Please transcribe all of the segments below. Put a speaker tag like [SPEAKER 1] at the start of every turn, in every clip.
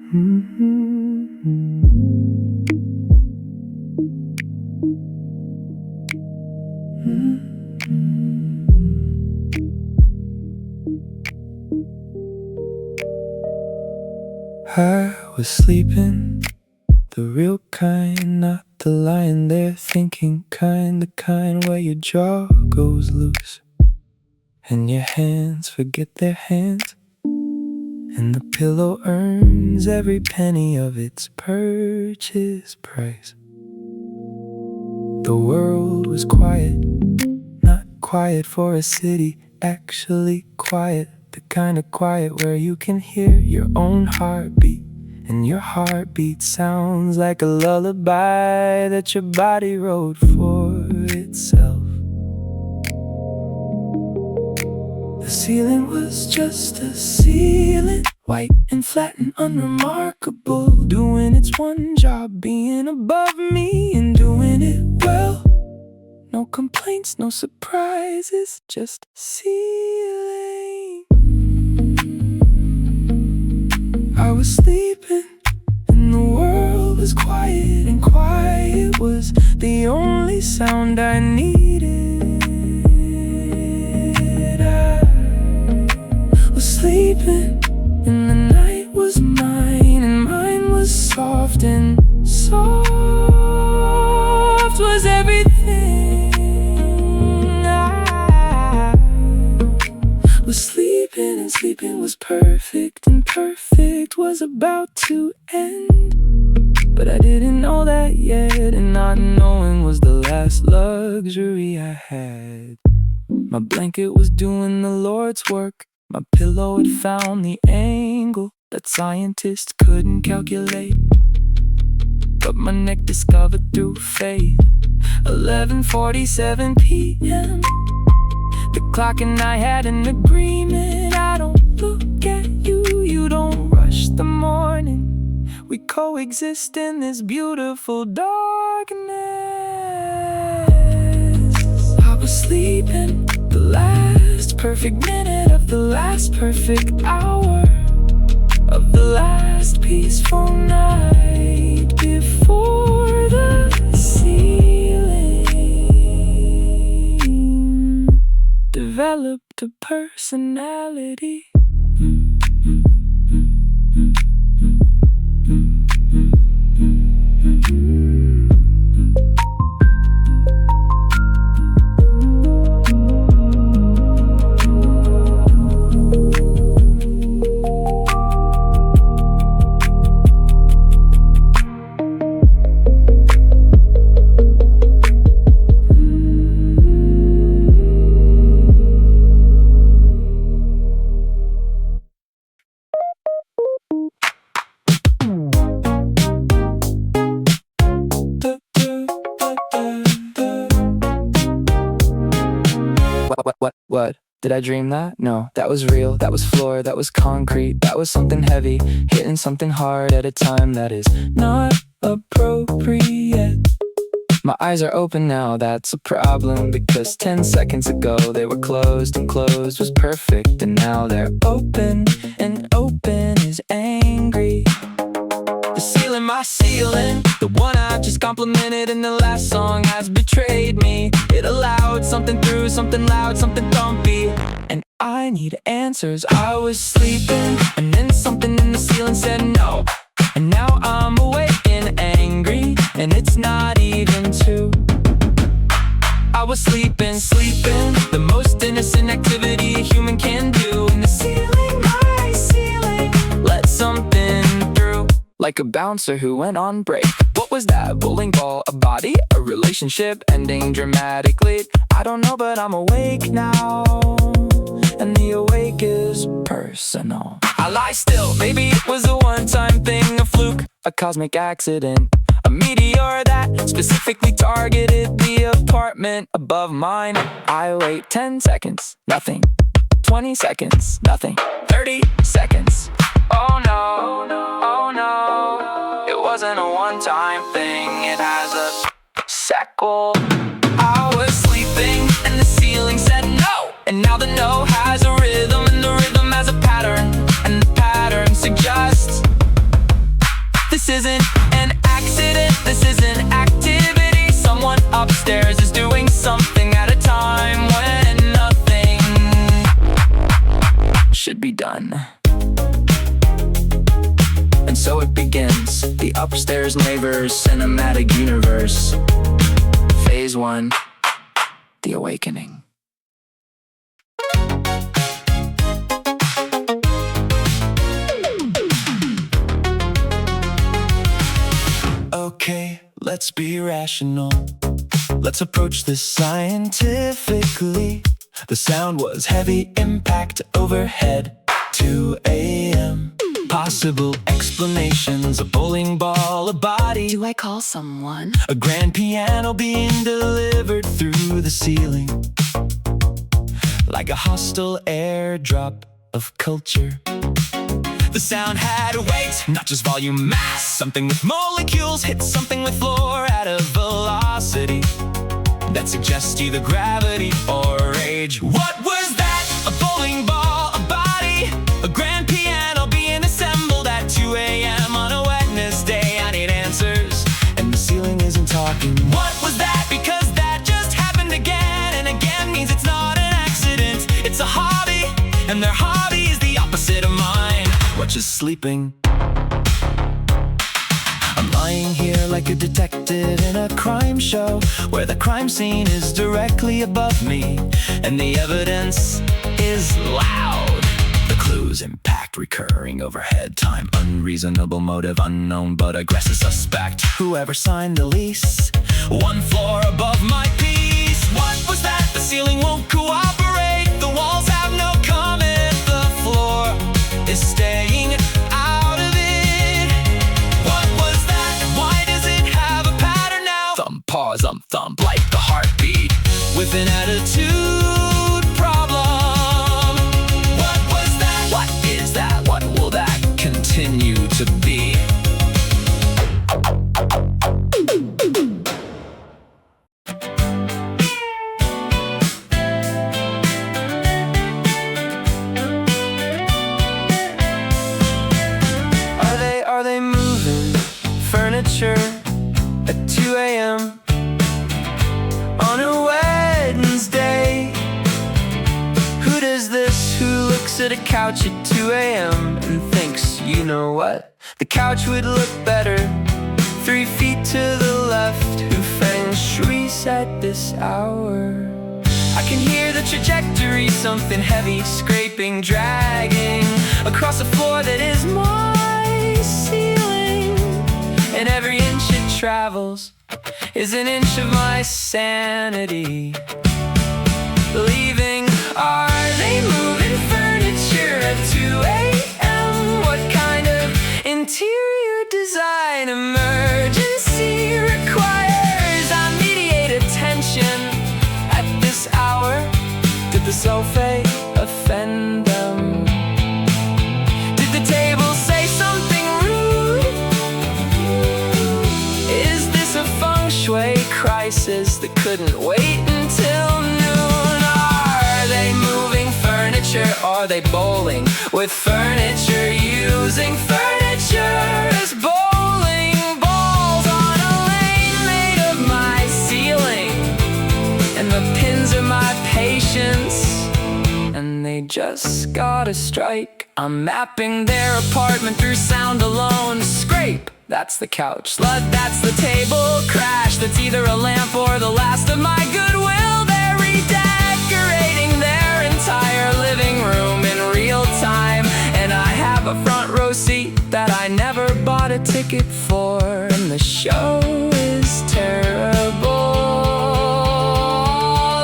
[SPEAKER 1] I was sleeping, the real kind, not the lying there thinking kind, the kind where your jaw goes loose and your hands forget their hands, and the pillow earns every penny of its purchase price. The world was quiet, not quiet for a city, actually quiet. The kind of quiet where you can hear your own heartbeat, and your heartbeat sounds like a lullaby that your body wrote for itself. The ceiling was just a ceiling, white and flat and unremarkable, doing its one job, being above me and doing it well. No complaints, no surprises, just ceiling. I was sleeping and the world was quiet, and quiet was the only sound I needed. I was sleeping and the night was mine, and mine was soft, and soft was everything. I was sleeping and sleeping was perfect, and perfect was about to end. But I didn't know that yet, and not knowing was the last luxury I had. My blanket was doing the Lord's work, my pillow had found the angle that scientists couldn't calculate, but my neck discovered through faith. 11:47 p.m. The clock and I had an agreement. I don't look at you, you don't rush the morning. We coexist in this beautiful darkness. I was sleeping the last perfect minute of the last perfect hour of the last peaceful night before the ceiling developed a personality. What? Did I dream that? No, that was real, that was floor, that was concrete, that was something heavy, hitting something hard at a time that is not appropriate. My eyes are open now, that's a problem, because 10 seconds ago they were closed, and closed was perfect, and now they're open, and open is angry. The ceiling, my ceiling, the one I've just complimented in the last song has betrayed me. It allowed something through, something loud, something thumpy, and I need answers. I was sleeping, and then something in the ceiling said no, and now I'm awake and angry, and it's not even two. I was sleeping, the most innocent activity a human can do. In the ceiling, my ceiling, let something through, like a bouncer who went on break. What was that? Bowling ball, a body, a relationship ending dramatically? I don't know, but I'm awake now, and the awake is personal. I lie still, maybe it was a one-time thing, a fluke, a cosmic accident, a meteor that specifically targeted the apartment above mine. I wait 10 seconds, nothing. 20 seconds, nothing. 30 seconds. Oh no, oh no. It wasn't a one-time thing, it has a cycle. I was sleeping and the ceiling said no, and now the no has a rhythm, and the rhythm has a pattern, and the pattern suggests done. And so it begins, the upstairs neighbors' cinematic universe. Phase 1, the awakening. Okay, let's be rational. Let's approach this scientifically. The sound was heavy impact overhead, 2 a.m. Possible explanations, a bowling ball, a body.
[SPEAKER 2] Do I call someone?
[SPEAKER 1] A grand piano being delivered through the ceiling, like a hostile airdrop of culture. The sound had weight, not just volume, mass. Something with molecules hit something with floor at a velocity that suggests either gravity or rage. What was that? A bowling ball, a body, a grand piano being assembled at 2 a.m. on a Wednesday. I need answers, and the ceiling isn't talking. What was that? Because that just happened again and again means it's not an accident. It's a hobby, and their hobby is the opposite of mine, which is sleeping. I'm lying here like a detective in a crime show, where the crime scene is directly above me, and the evidence is loud. The clues impact recurring overhead, time unreasonable, motive unknown but aggressive suspect. Whoever signed the lease, 1 floor above my piece. What was that? The ceiling won't cooperate, the walls have no comment, the floor is staying out of it. What was that? Why does it have a pattern now? Thump, pause, thump like the heartbeat with an attitude problem. What was that? What is that? What will that continue to be? Are they moving furniture at 2 a.m. on a Wednesday? Who does this? Who looks at a couch at 2 a.m. and thinks, you know what? The couch would look better 3 feet to the left. Who feng shui's at this hour? I can hear the trajectory, something heavy scraping, dragging across a floor that is my ceiling, and every inch it travels is an inch of my sanity leaving. Are they moving furniture at 2 a.m.? What kind of interior design emergency requires immediate attention at this hour? Did the sofa offend them? Did the table say something rude? Is this a feng shui crisis that couldn't wait until noon? Are they moving furniture? Are they bowling with furniture? Using furniture as bowling balls on a lane made of my ceiling, and the pins are my patience, and they just got a strike. I'm mapping their apartment through sound alone. Scrape, that's the couch. Slud, that's the table. Crash, that's either a lamp or the last of my goodwill. They're redecorating their entire living room in real time, and I have a front row seat that I never bought a ticket for, and the show is terrible.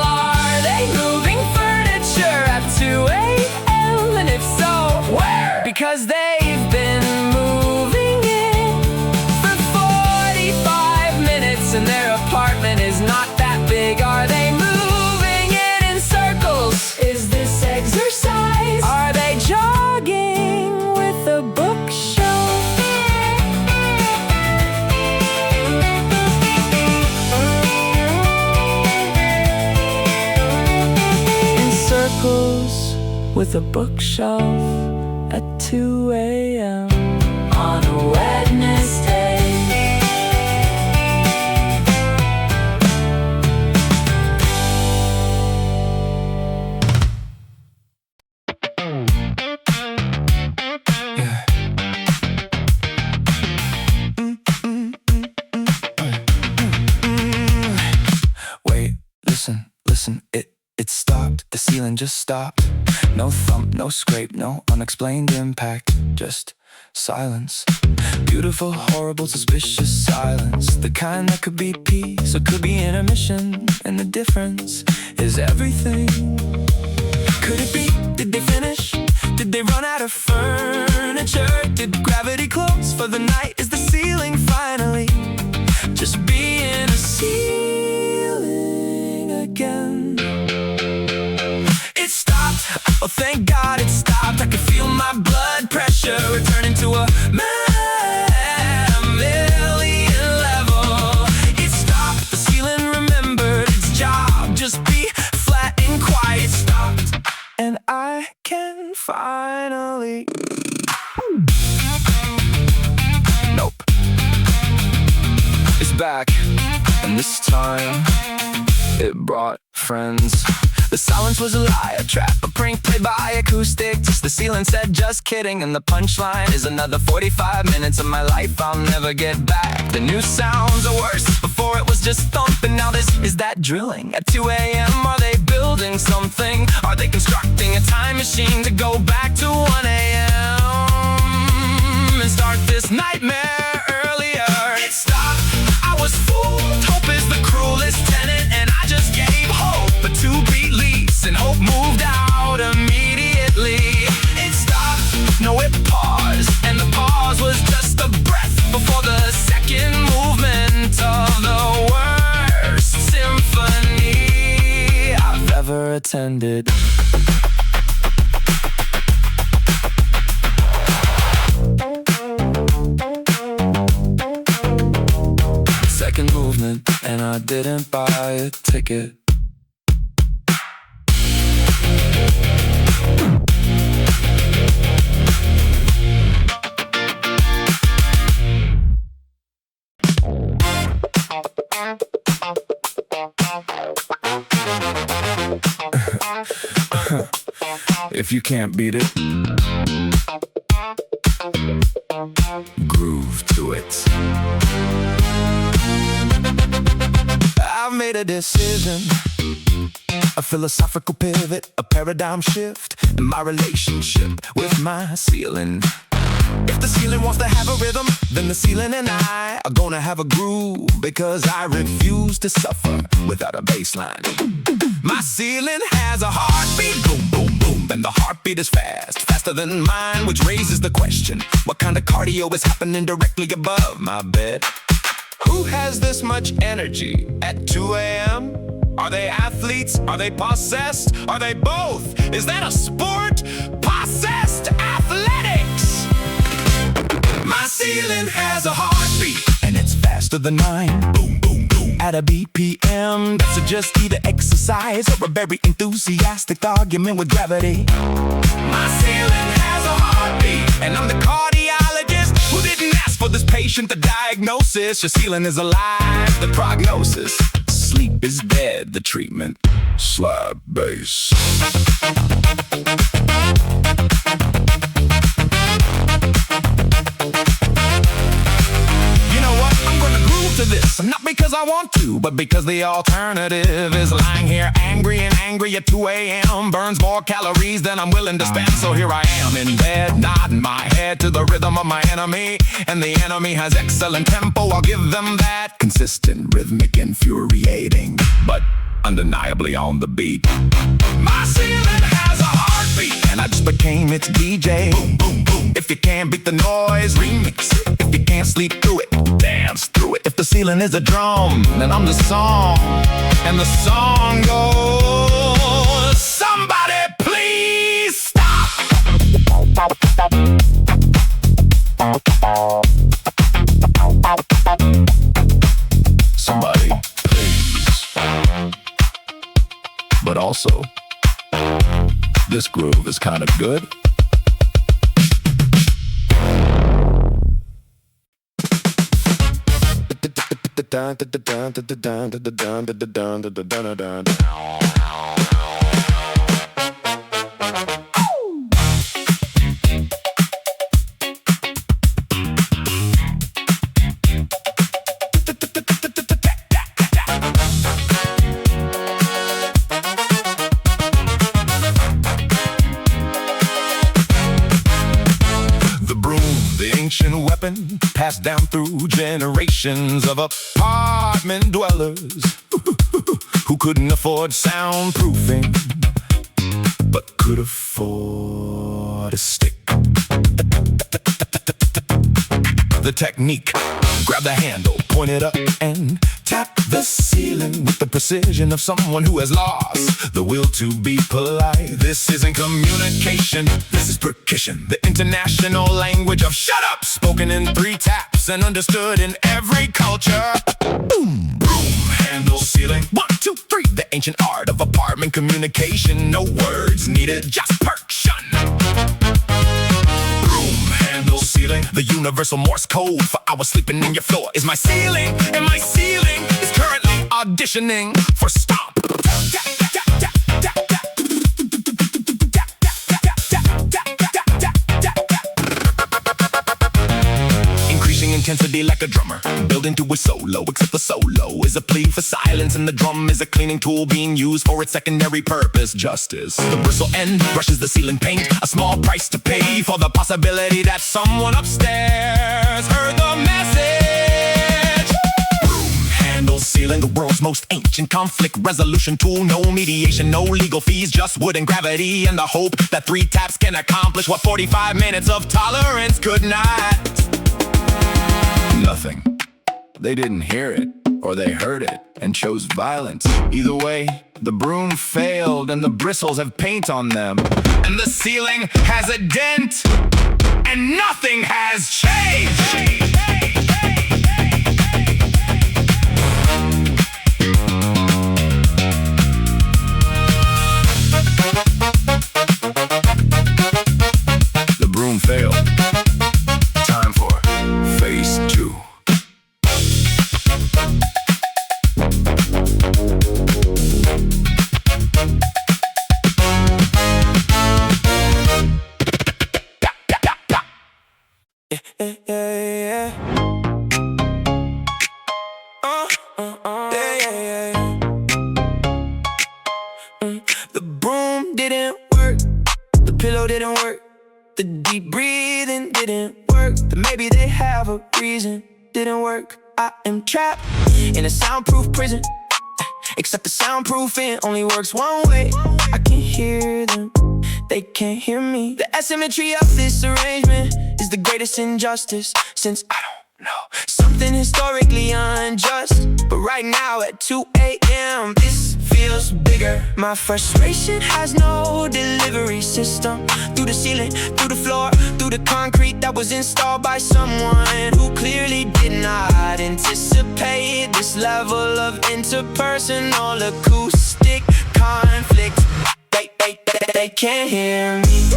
[SPEAKER 1] Are they moving furniture at 2 a.m.? And if so, where? Because they've been moving it for 45 minutes, and their apartment is not that big. Are they moving it in circles? Is this exercise? Are they jogging with a bookshelf? In circles with a bookshelf at 2 a.m. on a Wednesday. stopped, the ceiling just stopped. No thump, no scrape, no unexplained impact, just silence. Beautiful, horrible, suspicious silence. The kind that could be peace or could be intermission. And the difference is everything. Could it be? Did they finish? Did they run out of furniture? Did gravity close for the night? Is the ceiling finally just being a ceiling again? It stopped, oh thank God it stopped. I could feel my blood pressure returning to a million level. It stopped, the ceiling remembered its job. Just be flat and quiet. Stopped, and I can finally. Nope. It's back, and this time it brought friends. The silence was a lie, a trap, a prank played by acoustics. The ceiling said just kidding, and the punchline is another 45 minutes of my life I'll never get back. The new sounds are worse. Before it was just thumping, now this is that drilling. At 2 a.m. are they building something? Are they constructing a time machine to go back to 1 a.m. and start this nightmare earlier? It stopped, I was fooled. Hope is the cruelest tenant, and I just gave hope a 2-beat lease, and hope moved out immediately. It stopped, no it paused, and the pause was just a breath before the second movement of the worst symphony I've ever attended. Second movement, and I didn't buy a ticket. If you can't beat it, groove to it. I've made a decision, a philosophical pivot, a paradigm shift in my relationship with my ceiling. If the ceiling wants to have a rhythm, then the ceiling and I are gonna have a groove, because I refuse to suffer without a bass line. My ceiling has a heartbeat, boom, boom, boom, and the heartbeat is fast, faster than mine, which raises the question, what kind of cardio is happening directly above my bed? Who has this much energy at 2 a.m.? Are they athletes? Are they possessed? Are they both? Is that a sport? Possessed athletics! My ceiling has a heartbeat, and it's faster than mine. Boom, boom, boom. At a BPM that suggests either exercise or a very enthusiastic argument with gravity. My ceiling has a heartbeat, and I'm the cardiologist who didn't ask for this patient the diagnosis. Your ceiling is alive, the prognosis. Sleep is dead, the treatment. Slap bass. To this, not because I want to, but because the alternative is lying here angry at 2 a.m. burns more calories than I'm willing to spend. So here I am in bed, nodding my head to the rhythm of my enemy, and the enemy has excellent tempo, I'll give them that. Consistent, rhythmic, infuriating, but undeniably on the beat. My ceiling has a heartbeat, and I just became its DJ. Boom, boom, boom. If you can't beat the noise, remix it. If you can't sleep through it, dance through it. If the ceiling is a drum, then I'm the song, and the song goes, somebody please stop. Somebody please. But also, this groove is kind of good.
[SPEAKER 2] pumping, passed down through generations of apartment dwellers who couldn't afford soundproofing, but could afford a stick. The technique: grab the handle, point it up, and tap the ceiling with the precision of someone who has lost the will to be polite. This isn't communication, this is percussion, the international language of shut up, spoken in 3 taps and understood in every culture. Boom, broom, handle, ceiling. 1, 2, 3. The ancient art of apartment communication. No words needed, just percussion. Ceiling, the universal Morse code for hours sleeping in your floor is my ceiling, and my ceiling is currently auditioning for stomp. Increasing intensity like a drummer, building to a solo, except the solo is a plea for silence, and the drum is a cleaning tool being used for its secondary purpose, justice. The bristle end brushes the ceiling paint, a small price to pay for the possibility that someone upstairs heard the message. Broom, handle, ceiling, the world's most ancient conflict resolution tool. No mediation, no legal fees, just wood and gravity, and the hope that 3 taps can accomplish what 45 minutes of tolerance could not. Nothing. They didn't hear it, or they heard it and chose violence. Either way, the broom failed and the bristles have paint on them, and the ceiling has a dent, and nothing has changed. The broom failed. Time for phase 2. The broom didn't work, the pillow didn't work, the deep breathing didn't work, but maybe they have a reason. Didn't work. I am trapped in a soundproof prison, except the soundproofing only works one way. I can hear them, they can't hear me. The asymmetry of this arrangement is the greatest injustice, since I don't know, something historically unjust. But right now at 2 a.m. this feels bigger. My frustration has no delivery system. Through the ceiling, through the floor, through the concrete that was installed by someone who clearly did not anticipate this level of interpersonal acoustic conflict. They can't hear me.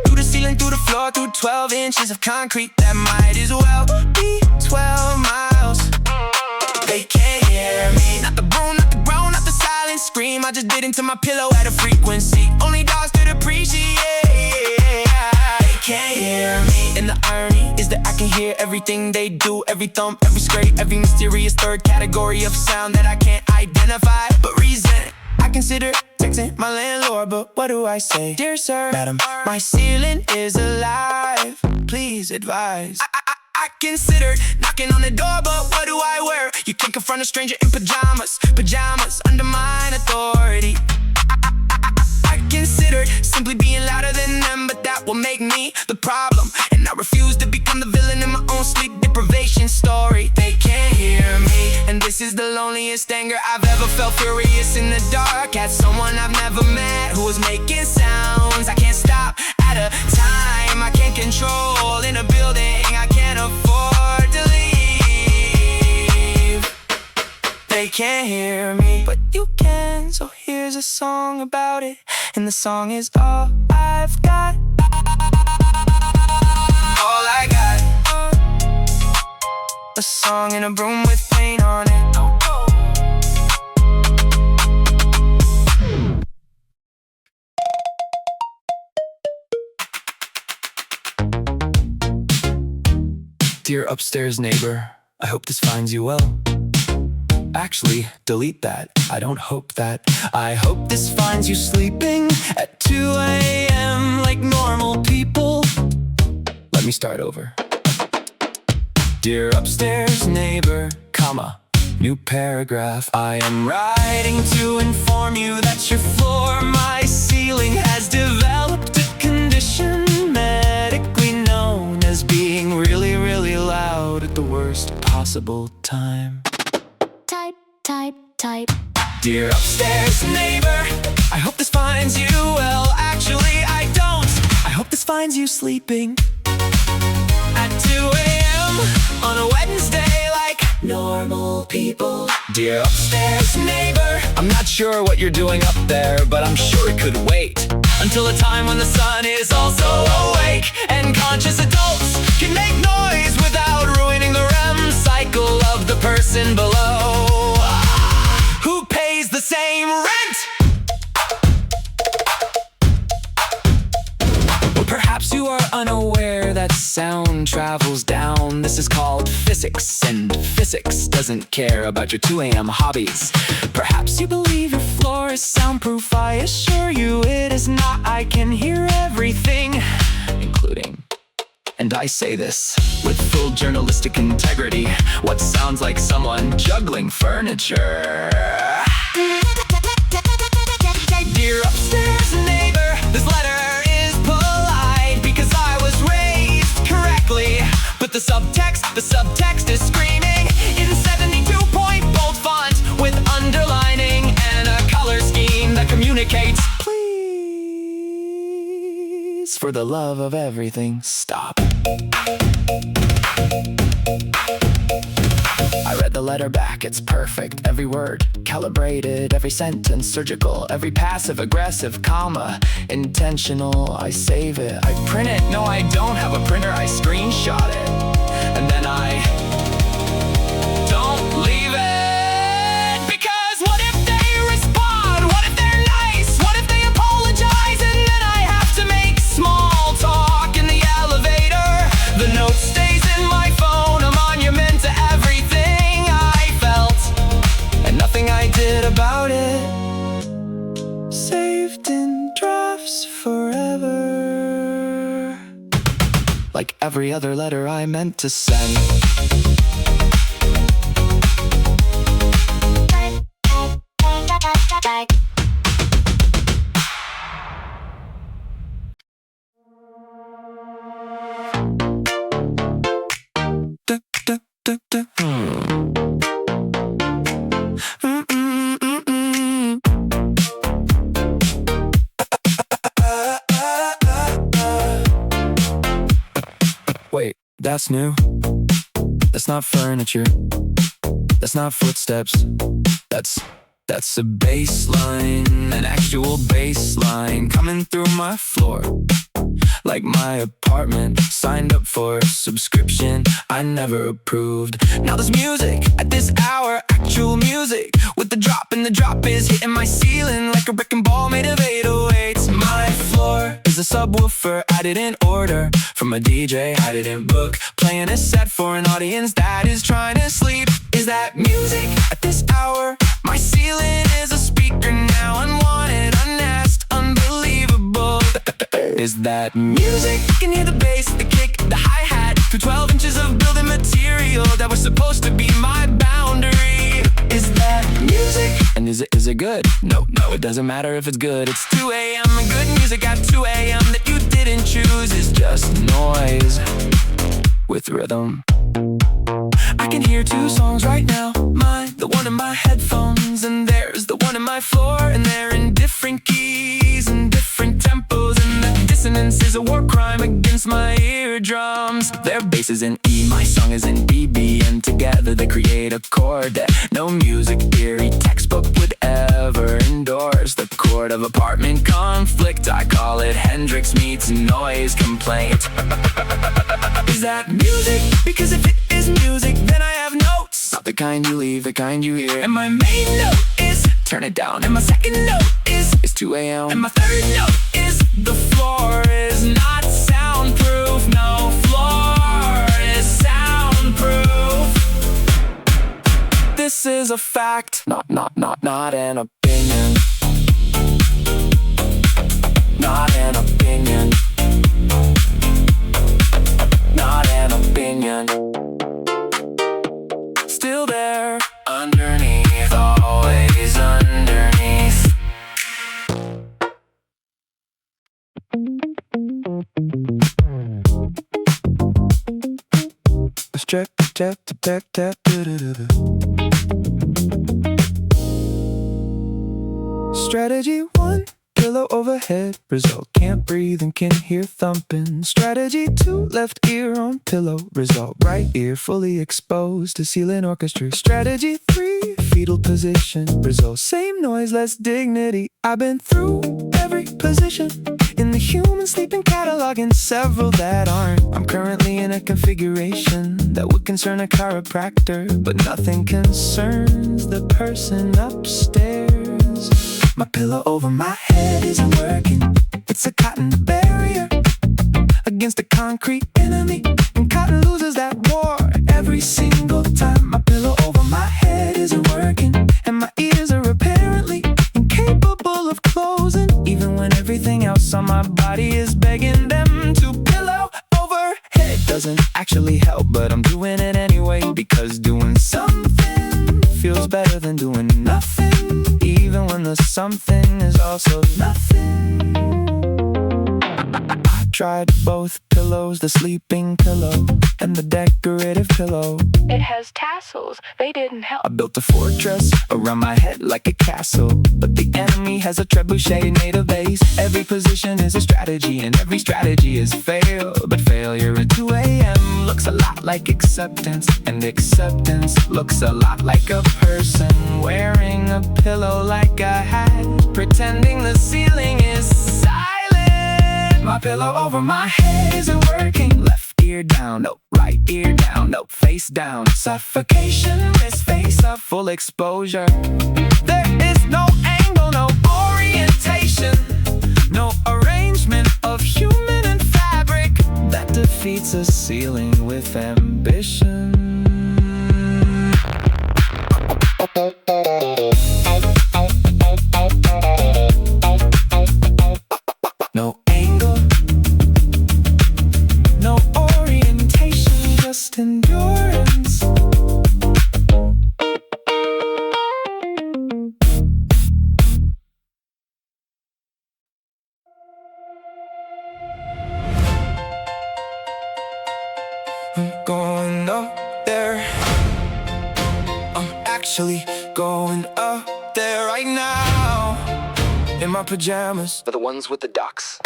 [SPEAKER 2] Through the ceiling, through the floor, through 12 inches of concrete that might as well be 12 miles. They can't hear me. Not the broom, not the groan, not the silent scream I just did into my pillow at a frequency only dogs could appreciate. They can't hear me. And the irony is that I can hear everything they do, every thump, every scrape, every mysterious third category of sound that I can't identify but resent. I consider texting my landlord, but what do I say? Dear sir, madam, my ceiling is alive, please advise. I considered knocking on the door, but what do I wear? You can't confront a stranger in pajamas. Pajamas undermine authority. I considered simply being louder than them, but that will make me the problem, and I refuse to become the villain in my own sleep deprivation story. They can't hear me, and this is the loneliest anger I've ever felt. Furious in the dark at someone I've never met who was making sounds I can't stop at a time I can't control, in a building I can't afford to leave. They can't hear me, but you can, so here's a song about it, and the song is all I've got. All I got. A song in a broom with paint on it.
[SPEAKER 1] Dear upstairs neighbor, I hope this finds you well. Actually, delete that. I don't hope that. I hope this finds you sleeping at 2 a.m. like normal people. Let me start over. Dear upstairs neighbor, comma, new paragraph. I am writing to inform you that your floor, my ceiling, has developed a condition medically known as being really, really loud at the worst possible time.
[SPEAKER 3] Type, type, type.
[SPEAKER 1] Dear upstairs neighbor, I hope this finds you well. Actually, I don't. I hope this finds you sleeping at 2 a.m. on a Wednesday like normal people. Dear upstairs neighbor, I'm not sure what you're doing up there, but I'm sure it could wait until a time when the sun is also awake and conscious adults can make noise without ruining the REM cycle of the person below who pays the same rent. Perhaps you are unaware that sound travels down. This is called physics, and physics doesn't care about your 2 a.m. hobbies. Perhaps you believe your floor is soundproof. I assure you it is not. I can hear everything, including, and I say this with full journalistic integrity, what sounds like someone juggling furniture. Dear upstairs neighbor, this letter is polite because I was raised correctly. But the subtext is screaming in 72-point bold font with underlining and a color scheme that communicates. Please, for the love of everything, stop. I read the letter back, it's perfect. Every word, calibrated, every sentence, surgical, every passive-aggressive comma, intentional. I save it, I print it. No, I don't have a printer, I screenshot it. And then I don't leave it. Because what if they respond? What if they're nice? What if they apologize? And then I have to make small talk in the elevator. The note stays in my phone, a monument to everything I felt and nothing I did about it. Saved in drafts forever, like every other letter I meant to send. Wait, that's new. That's not furniture. That's not footsteps. That's a bass line, an actual bass line coming through my floor. Like my apartment, signed up for a subscription I never approved. Now there's music at this hour, actual music with the drop, and the drop is hitting my ceiling like a wrecking ball made of 808s. My floor is a subwoofer, added in order from a DJ I didn't book, playing a set for an audience that is trying to sleep. Is that music at this hour? My ceiling is a speaker now, unwanted, unasked, unbelievable. Is that music? You can hear the bass, the kick, the hi-hat through 12 inches of building material that was supposed to be my boundary. Is that music? And is it good? No, it doesn't matter if it's good. It's 2 a.m. and good music at 2 a.m. that you didn't choose is just noise with rhythm. I can hear two songs right now, mine, the one in my headphones, and there's the one in my floor, and they're in different keys and different tempos, and the dissonance is a war crime against my eardrums. Their bass is in E, my song is in BB, and together they create a chord that no music theory textbook would ever endorse. The chord of apartment conflict, I call it Hendrix meets noise complaint. Is that music? Because if it is music, then I have notes, not the kind you leave, the kind you hear. And my main note is turn it down, and my second note is 2 a.m. And my third note is the floor is not soundproof. No, floor is soundproof. This is a fact, not an opinion. Not an opinion. Not an opinion. check, check, check, check, Strategy 1, pillow overhead. Result, can't breathe and can hear thumping. Strategy 2, left ear on pillow. Result, right ear fully exposed to ceiling orchestra. Strategy 3, fetal position. Result, same noise, less dignity. I've been through every position in the human sleeping catalog and several that aren't. I'm currently in a configuration that would concern a chiropractor, but nothing concerns the person upstairs. My pillow over my head isn't working. It's a cotton barrier against a concrete enemy, and cotton loses that war every single time. My pillow over my head isn't working, and my ears are apparently incapable of closing, even when everything else on my body is begging them to pillow overhead. Doesn't actually help, but I'm doing it anyway, because doing something feels better than doing nothing, even when the something is also nothing. I tried both pillows, the sleeping pillow and the decorative pillow.
[SPEAKER 4] It has tassels, they didn't help.
[SPEAKER 1] I built a fortress around my head like a castle, but the enemy has a trebuchet made of base. Every position is a strategy, and every strategy is fail. But failure at 2 a.m. looks a lot like acceptance, and acceptance looks a lot like a person wearing a pillow like a hat, pretending the ceiling is silent. My pillow over my head isn't working. Left ear down, no. Right ear down, no. Face down. Suffocation, this face up, full exposure. There is no angle, no orientation, no arrangement of human and fabric that defeats a ceiling with ambition. No angle, no orientation, just endurance. I'm going up there. I'm actually going up there right now, in my pajamas, for the ones with the ducks.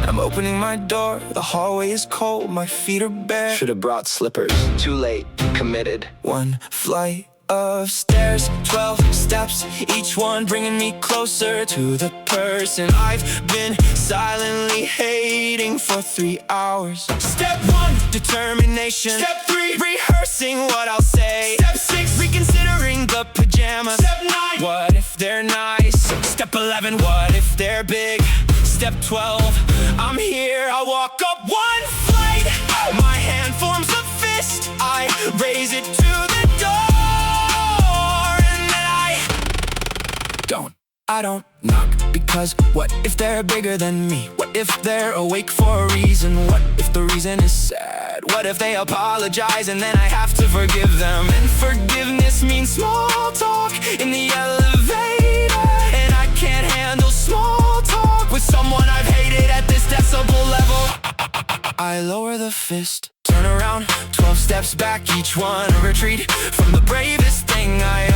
[SPEAKER 1] I'm opening my door, the hallway is cold, my feet are bare. Should've brought slippers, too late, committed. One flight of stairs, 12 steps, each one bringing me closer to the person I've been silently hating for 3 hours. Step 1, determination. Step 3, rehearsing what I'll say. Step 6, reconsidering the pajamas. Step 9, what if they're nice? Step 11, what if they're big? Step 12, I'm here, I walk up 1 flight. My hand forms a fist, I raise it to the door, and then I don't knock, because what if they're bigger than me? What if they're awake for a reason? What if the reason is sad? What if they apologize and then I have to forgive them? And forgiveness means small talk in the elevator, and I can't handle small talk with someone I've hated at this decibel level. I lower the fist, turn around, 12 steps back, each one a retreat from the bravest thing I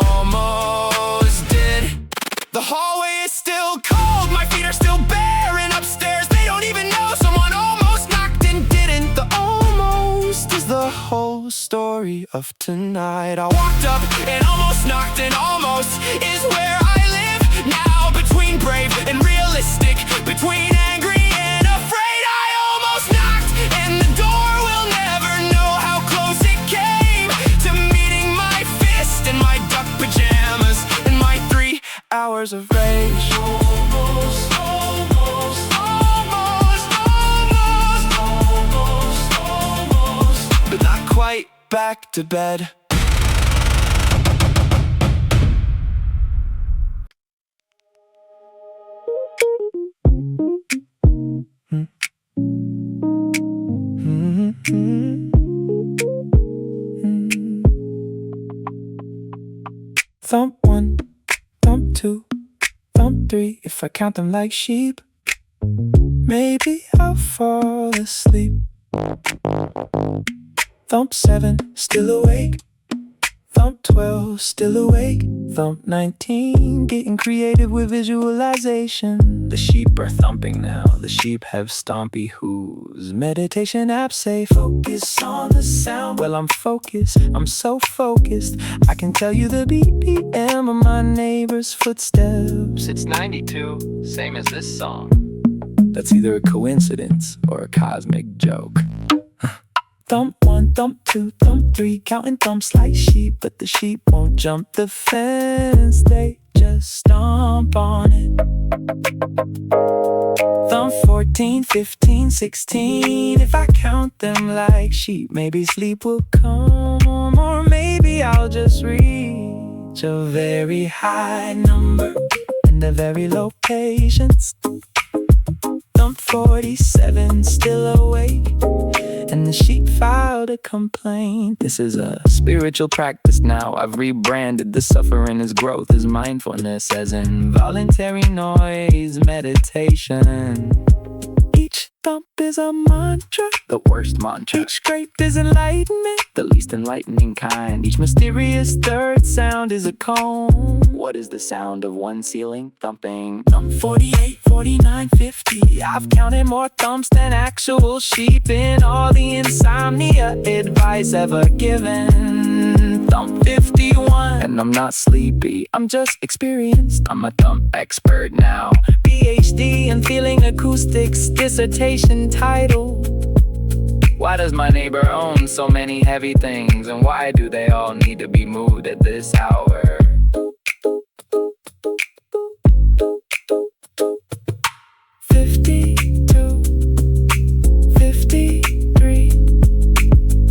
[SPEAKER 1] almost did. The hallway is still cold, my feet are still bare, and upstairs they don't even know someone almost knocked and didn't. The almost is the whole story of tonight. I walked up and almost knocked, and almost is where I live now, between brave and realistic, between angry and afraid. I almost knocked, and the door will never know how close it came to meeting my fist in my duck pajamas and my 3 hours of rage. Almost, almost, almost, almost, almost, almost, but not quite back to bed. Thump 1, thump 2, thump 3, if I count them like sheep. Maybe I'll fall asleep. Thump 7, still awake. Thump 12, still awake. Thump 19, getting creative with visualization. The sheep are thumping now, the sheep have stompy hooves. Meditation apps say focus on the sound. Well, I'm focused, I'm so focused, I can tell you the BPM of my neighbor's footsteps. It's 92, same as this song. That's either a coincidence or a cosmic joke. Thump 1, thump 2, thump 3, counting thumps like sheep. But the sheep won't jump the fence, they just stomp on it. Thump 14, 15, 16, if I count them like sheep, maybe sleep will come. Or maybe I'll just reach a very high number and a very low patience. Thump 47, still awake, and the sheep filed a complaint. This is a spiritual practice now. I've rebranded the suffering as growth, as mindfulness, as involuntary noise meditation. Each thump is a mantra, the worst mantra. Each scrape is enlightenment, the least enlightening kind. Each mysterious third sound is a comb. What is the sound of one ceiling thumping? Thump 48, 49, 50. I've counted more thumps than actual sheep in all the insomnia advice ever given. Thump 51, and I'm not sleepy, I'm just experienced. I'm a thump expert now. PhD in feeling acoustics, dissertation title. Why does my neighbor own so many heavy things, and why do they all need to be moved at this hour? 52, 53,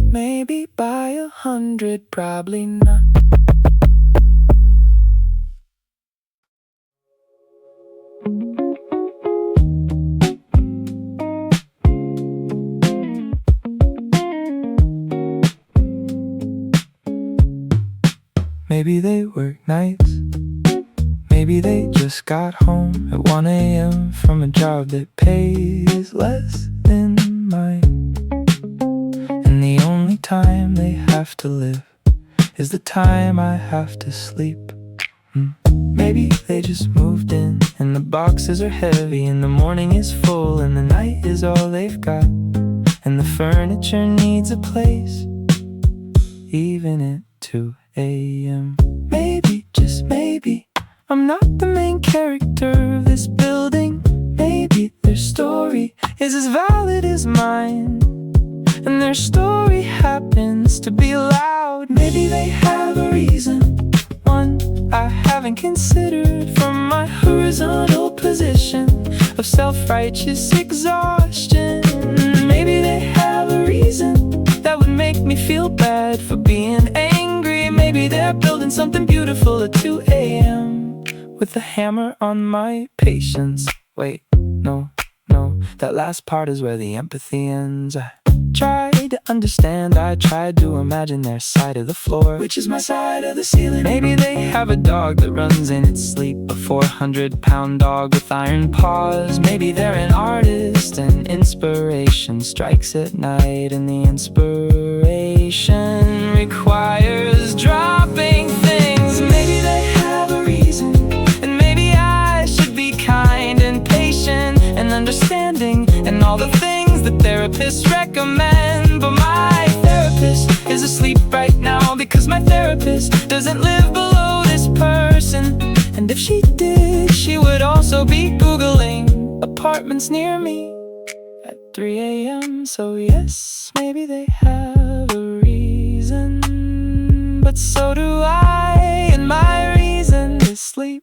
[SPEAKER 1] maybe by 100, probably not. Maybe they work nights, maybe they just got home at 1 a.m. from a job that pays less than mine. And the only time they have to live is the time I have to sleep. Maybe they just moved in and the boxes are heavy and the morning is full and the night is all they've got, and the furniture needs a place even at 2 a.m. Maybe, just maybe, I'm not the main character of this building. Maybe their story is as valid as mine, and their story happens to be loud. Maybe they have a reason, one I haven't considered, from my horizontal position of self-righteous exhaustion. Maybe they have a reason that would make me feel bad for being angry. Maybe they're building something beautiful at 2 a.m. with a hammer on my patience. Wait, no, that last part is where the empathy ends. I tried to understand, I tried to imagine their side of the floor, which is my side of the ceiling. Maybe they have a dog that runs in its sleep, a 400-pound dog with iron paws. Maybe they're an artist and inspiration strikes at night, and the inspiration requires dropping things. Maybe they have a reason, and maybe I should be kind and patient and understanding and all the things that therapists recommend. But my therapist is asleep right now because my therapist doesn't live below this person. And if she did, she would also be Googling apartments near me at 3 a.m. So yes, maybe they have a reason, but so do I, and my reason is sleep.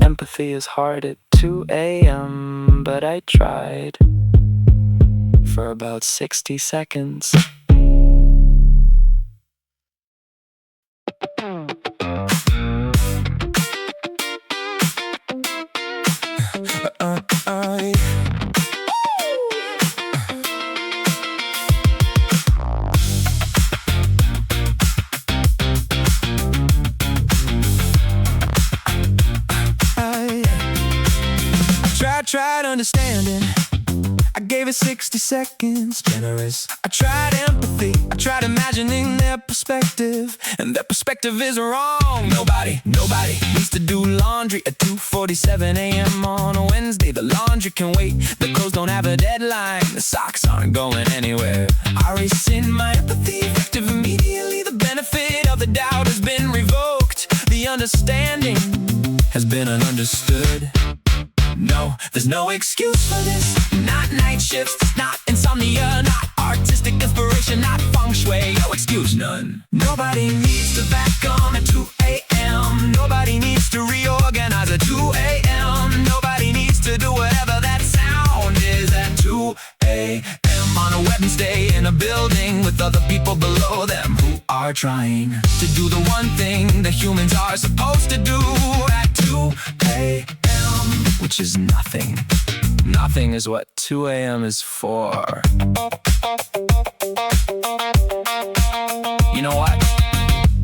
[SPEAKER 1] Empathy is hard at 2 a.m., but I tried for about 60 seconds.
[SPEAKER 2] tried understanding, I gave it 60 seconds, generous. I tried empathy, I tried imagining their perspective, and their perspective is wrong. Nobody needs to do laundry at 2:47 a.m. on a Wednesday. The laundry can wait, the clothes don't have a deadline, the socks aren't going anywhere. I rescind my empathy, effective immediately. The benefit of the doubt has been revoked. The understanding has been ununderstood. No, there's no excuse for this. Not night shifts, not insomnia, not artistic inspiration, not feng shui. No excuse, none. Nobody needs to vacuum at 2 a.m. Nobody needs to reorganize at 2 a.m. Nobody needs to do whatever that sound is at 2 a.m. on a Wednesday in a building with other people below them who are trying to do the one thing that humans are supposed to do at 2 a.m. which is nothing. Nothing is what 2 a.m. is for. You know what?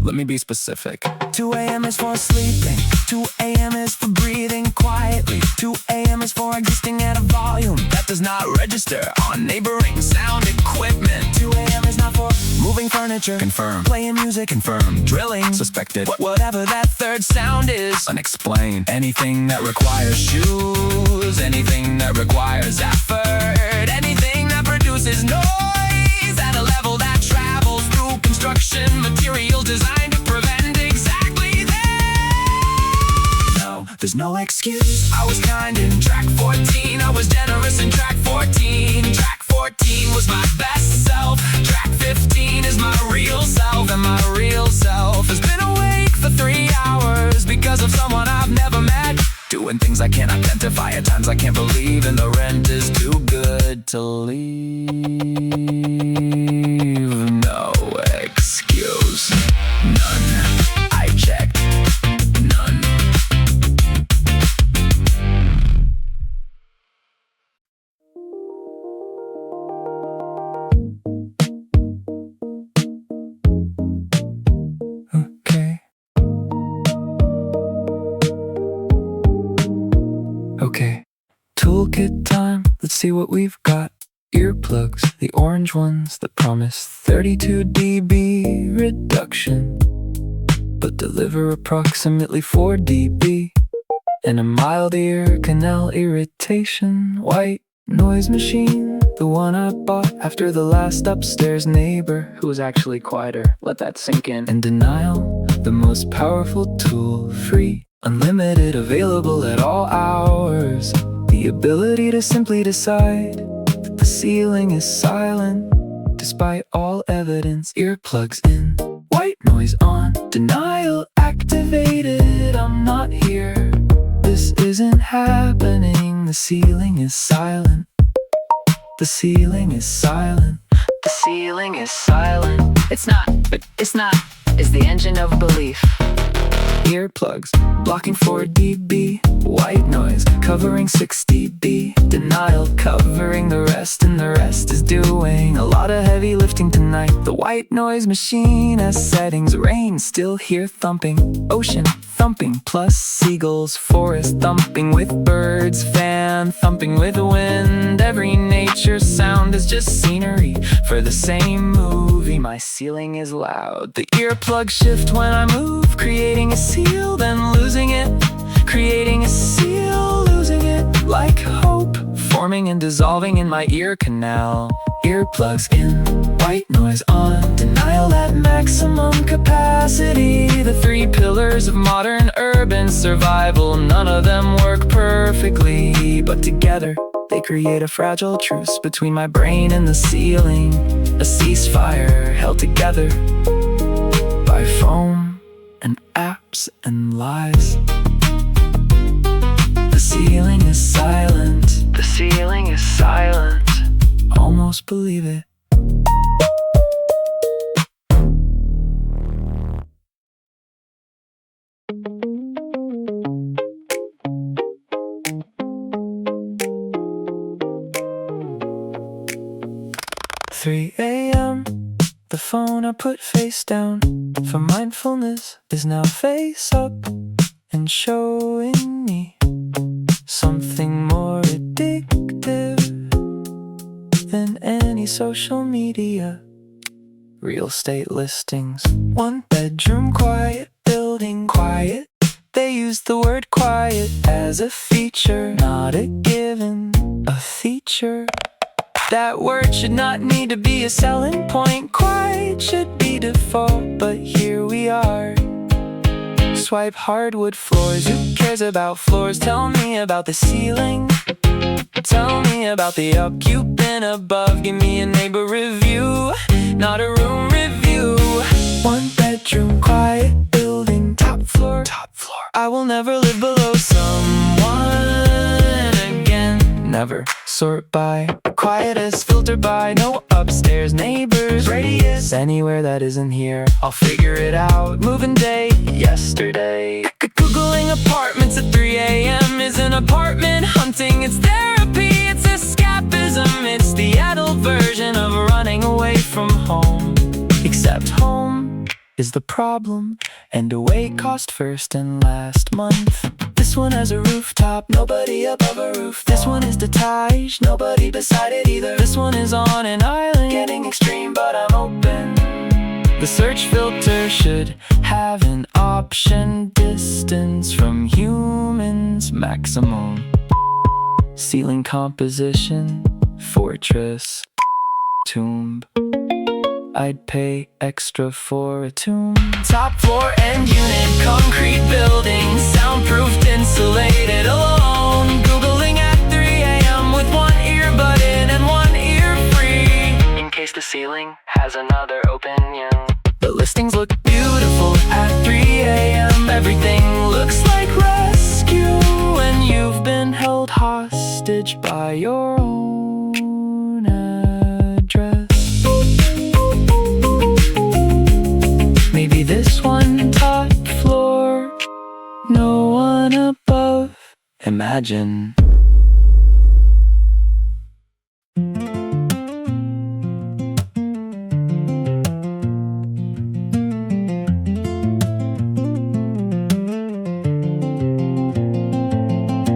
[SPEAKER 2] Let me be specific. 2 a.m. is for sleeping. 2 a.m. is for breathing quietly. 2 a.m. is for existing at a volume that does not register on neighboring sound equipment. 2 a.m. is not for moving furniture. Confirmed. Playing music. Confirmed. Drilling. Suspected. Whatever that third sound is. Unexplained. Anything that requires shoes. Anything that requires effort. Anything that produces noise at a level that travels through construction materials designed to prevent exactly that. No, there's no excuse. I was kind in track 14. I was generous in track 14. Track 14 was my best self. Track 15 is my real self. And my real self has been awake for 3 hours because of someone I've never met. Doing things I can't identify. At times I can't believe, and the rent is too good to leave. No excuse. None. I checked. None. Okay, toolkit time, let's see what we've got. Earplugs, the orange ones that promise 32 dB reduction, but deliver approximately 4 dB, and a mild ear canal irritation. White noise machine, the one I bought after the last upstairs neighbor, who was actually quieter. Let that sink in. And denial, the most powerful tool, free, unlimited, available at all hours. The ability to simply decide that the ceiling is silent, despite all evidence. Earplugs in, white noise on, denial activated. I'm not here, this isn't happening. The ceiling is silent. The ceiling is silent. The ceiling is silent.
[SPEAKER 5] It's not, but it's not, is the engine of belief.
[SPEAKER 2] Earplugs, blocking 4 dB. White noise, covering 6 dB. Denial, covering the rest, and the rest is doing a lot of heavy lifting tonight. The white noise machine has settings. Rain, still hear thumping. Ocean, thumping, plus seagulls. Forest, thumping with birds. Fan, thumping with wind. Every nature sound is just scenery for the same movie. My ceiling is loud. The earplugs shift when I move, creating a seal, then losing it. Creating a seal, losing it. Like hope, forming and dissolving in my ear canal. Earplugs in, white noise on, denial at maximum capacity. The 3 pillars of modern urban survival, none of them work perfectly, but together they create a fragile truce between my brain and the ceiling. A ceasefire held together by foam and apps and lies. The ceiling is silent. The ceiling is silent. Almost believe it. "3 a.m. The phone I put face down for mindfulness is now face up and showing me something more. It
[SPEAKER 1] any social media. Real estate listings. 1-bedroom quiet, building quiet. They use the word quiet as a feature, not a given, a feature. That word should not need to be a selling point. Quiet should be default, but here we are. Swipe hardwood floors, who cares about floors? Tell me about the ceiling. Tell me about the occupant above. Give me a neighbor review, not a room review. 1-bedroom, quiet building, top floor. I will never live below someone again. Never. Sort by, quiet as filtered by. No upstairs neighbors. Radius anywhere that isn't here. I'll figure it out. Moving day, yesterday. Googling apartments at 3 a.m. is an apartment hunting. It's therapy, it's escapism. It's the adult version of running away from home. Except home is the problem, and away cost first and last month. This one has a rooftop, nobody above a roof. This one is detached, nobody beside it either. This one is on an island, getting extreme, but I'm open. The search filter should have an option. Distance from humans, maximum. Ceiling composition, fortress, tomb. I'd pay extra for a tomb. Top floor and unit, concrete building, soundproofed, insulated, alone. Googling at 3 a.m. with one earbud in and one ear free, in case the ceiling has another opinion. The listings look beautiful at 3 a.m. Everything looks like rescue when you've been held hostage by your own address. Maybe this one top floor, no one above. Imagine.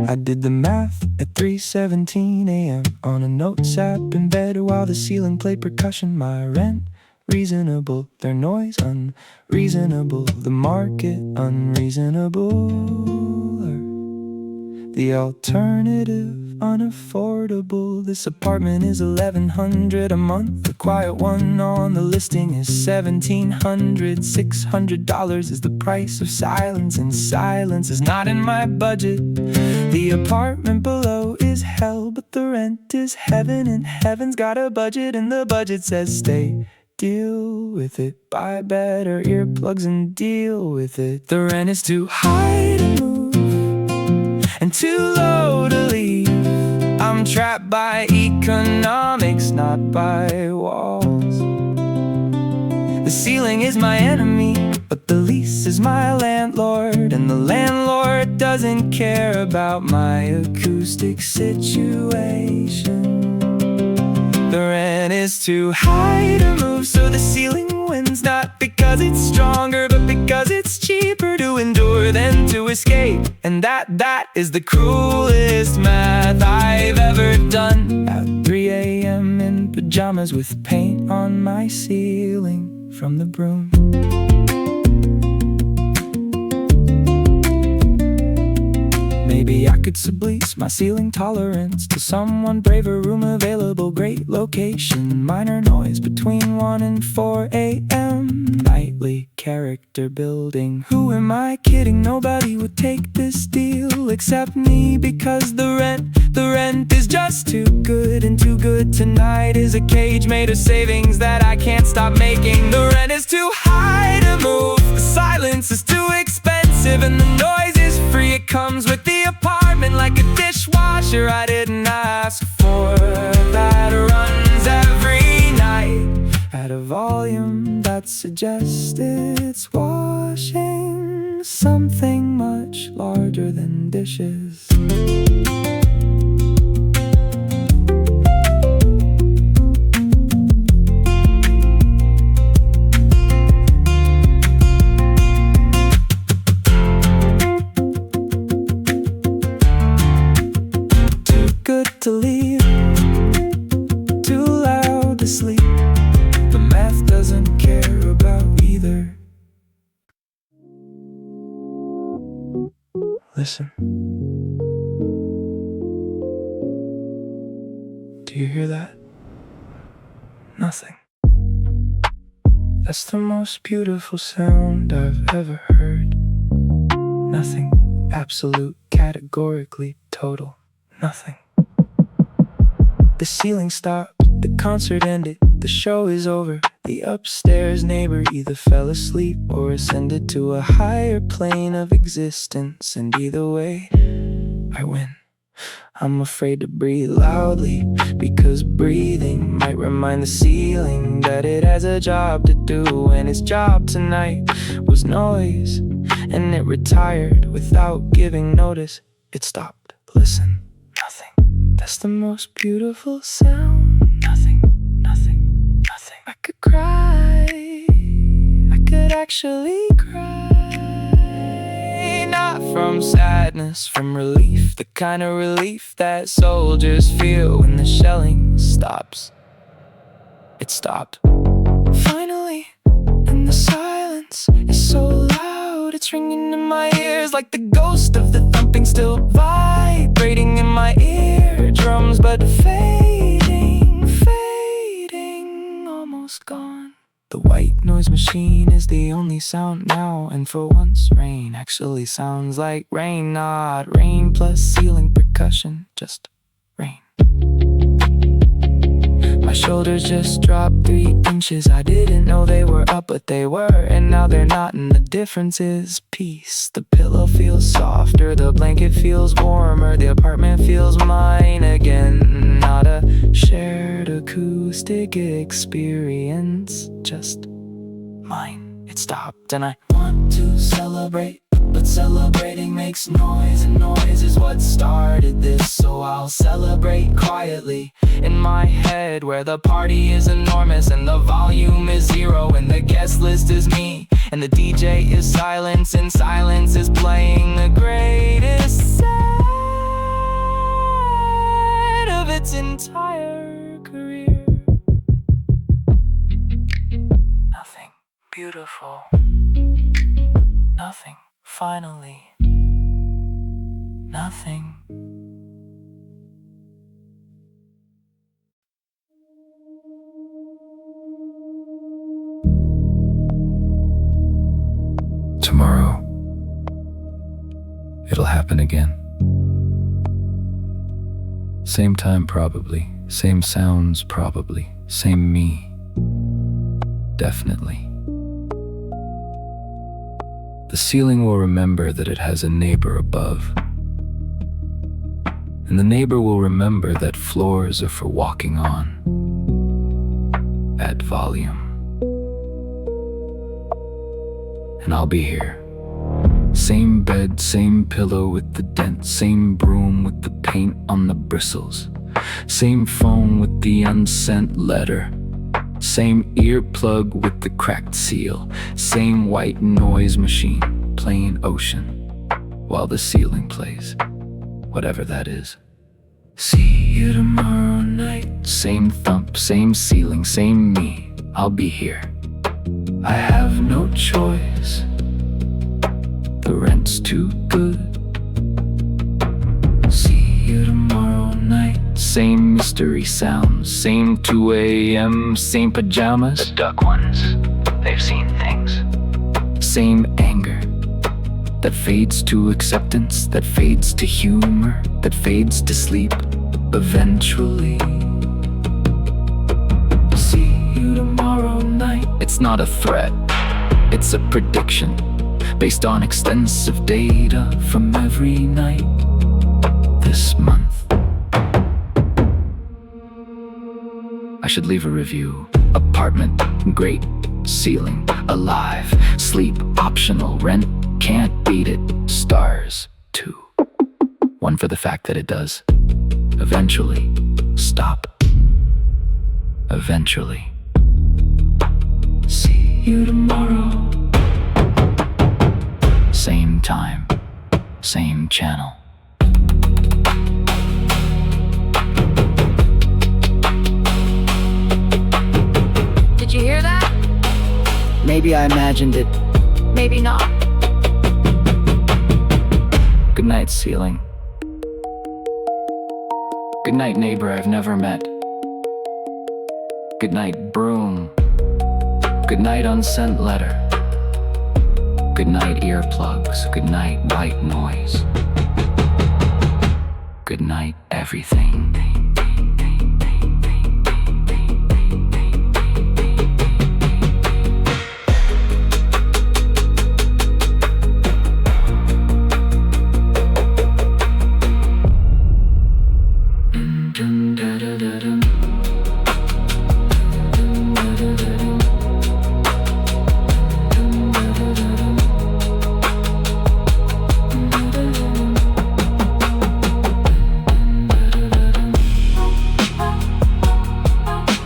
[SPEAKER 1] I did the math at 3:17 a.m. on a notes app in bed while the ceiling played percussion. My rent reasonable, their noise unreasonable, the market unreasonable, the alternative unaffordable. This apartment is $1,100 a month. The quiet one on the listing is $1,700. $600 is the price of silence, and silence is not in my budget. The apartment below is hell, but the rent is heaven, and heaven's got a budget, and the budget says stay. Deal with it, buy better earplugs and deal with it. The rent is too high to move and too low to leave. I'm trapped by economics, not by walls. The ceiling is my enemy, but the lease is my landlord, and the landlord doesn't care about my acoustic situation. The rent is too high to move, so the ceiling wins, not because it's stronger, but because it's cheaper to endure than to escape. And that is the cruelest math I've ever done. At 3 a.m. in pajamas with paint on my ceiling from the broom. Maybe I could sublease my ceiling tolerance to someone braver. Room available, great location, minor noise between 1 and 4 a.m. Nightly character building. Who am I kidding? Nobody would take this deal except me, because the rent is just too good, and too good tonight is a cage made of savings that I can't stop making. The rent is too high to move, the silence is too expensive, and the noise is free. It comes with the apartment like a dishwasher I didn't ask for, that runs every night at a volume that suggests it's washing something much larger than dishes. Too good to leave, too loud Listen. Do you hear that? Nothing. That's the most beautiful sound I've ever heard. Nothing. Absolute, categorically, total. Nothing. The ceiling stopped, the concert ended, the show is over. The upstairs neighbor either fell asleep or ascended to a higher plane of existence. And either way, I win. I'm afraid to breathe loudly, because breathing might remind the ceiling that it has a job to do. And its job tonight was noise, and it retired without giving notice. It stopped. Listen. Nothing. That's the most beautiful sound. Nothing. Nothing. Nothing. I could cry. I could actually cry. Not from sadness, from relief. The kind of relief that soldiers feel when the shelling stops. It stopped. Finally, and the silence is so loud, it's ringing in my ears like the ghost of the thumping still vibrating in my eardrums, but fading, almost gone. The white noise machine is the only sound now, and for once rain actually sounds like rain. Not rain plus ceiling percussion, just rain. My shoulders just dropped 3 inches. I didn't know they were up, but they were, and now they're not, and the difference is peace. The pillow feels softer, the blanket feels warmer, the apartment feels mine again. Not a shared acoustic experience, just mine. It stopped, and I want to celebrate, but celebrating makes noise, and noise is what started this. So I'll celebrate quietly in my head, where the party is enormous and the volume is 0, and the guest list is me, and the DJ is silence, and silence is playing the greatest set of its entire career. Nothing beautiful. Nothing. Finally, nothing. Tomorrow, it'll happen again. Same time probably, same sounds probably, same me, definitely. The ceiling will remember that it has a neighbor above. And the neighbor will remember that floors are for walking on. At volume. And I'll be here. Same bed, same pillow with the dent, same broom with the paint on the bristles, same phone with the unsent letter, same earplug with the cracked seal, same white noise machine playing ocean while the ceiling plays, whatever that is. See you tomorrow night. Same thump, same ceiling, same me. I'll be here. I have no choice. The rent's too good. See you tomorrow night. Same mystery sounds, same 2 a.m., same pajamas. The duck ones, they've seen things. Same anger that fades to acceptance, that fades to humor, that fades to sleep eventually. See you tomorrow night. It's not a threat, it's a prediction based on extensive data from every night this month. I should leave a review. Apartment, great. Ceiling, alive. Sleep, optional. Rent, can't beat it. Stars, 2. 1 for the fact that it does eventually stop. Eventually. See you tomorrow. Same time, same channel.
[SPEAKER 5] Did you hear that?
[SPEAKER 6] Maybe I imagined it.
[SPEAKER 5] Maybe not.
[SPEAKER 1] Good night, ceiling. Good night, neighbor I've never met. Good night, broom. Good night, unsent letter. Good night, earplugs. Good night, white noise. Good night, everything.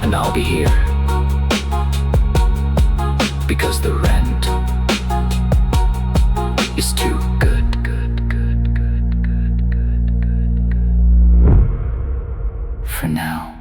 [SPEAKER 1] And I'll be here because the rent is too good. For now.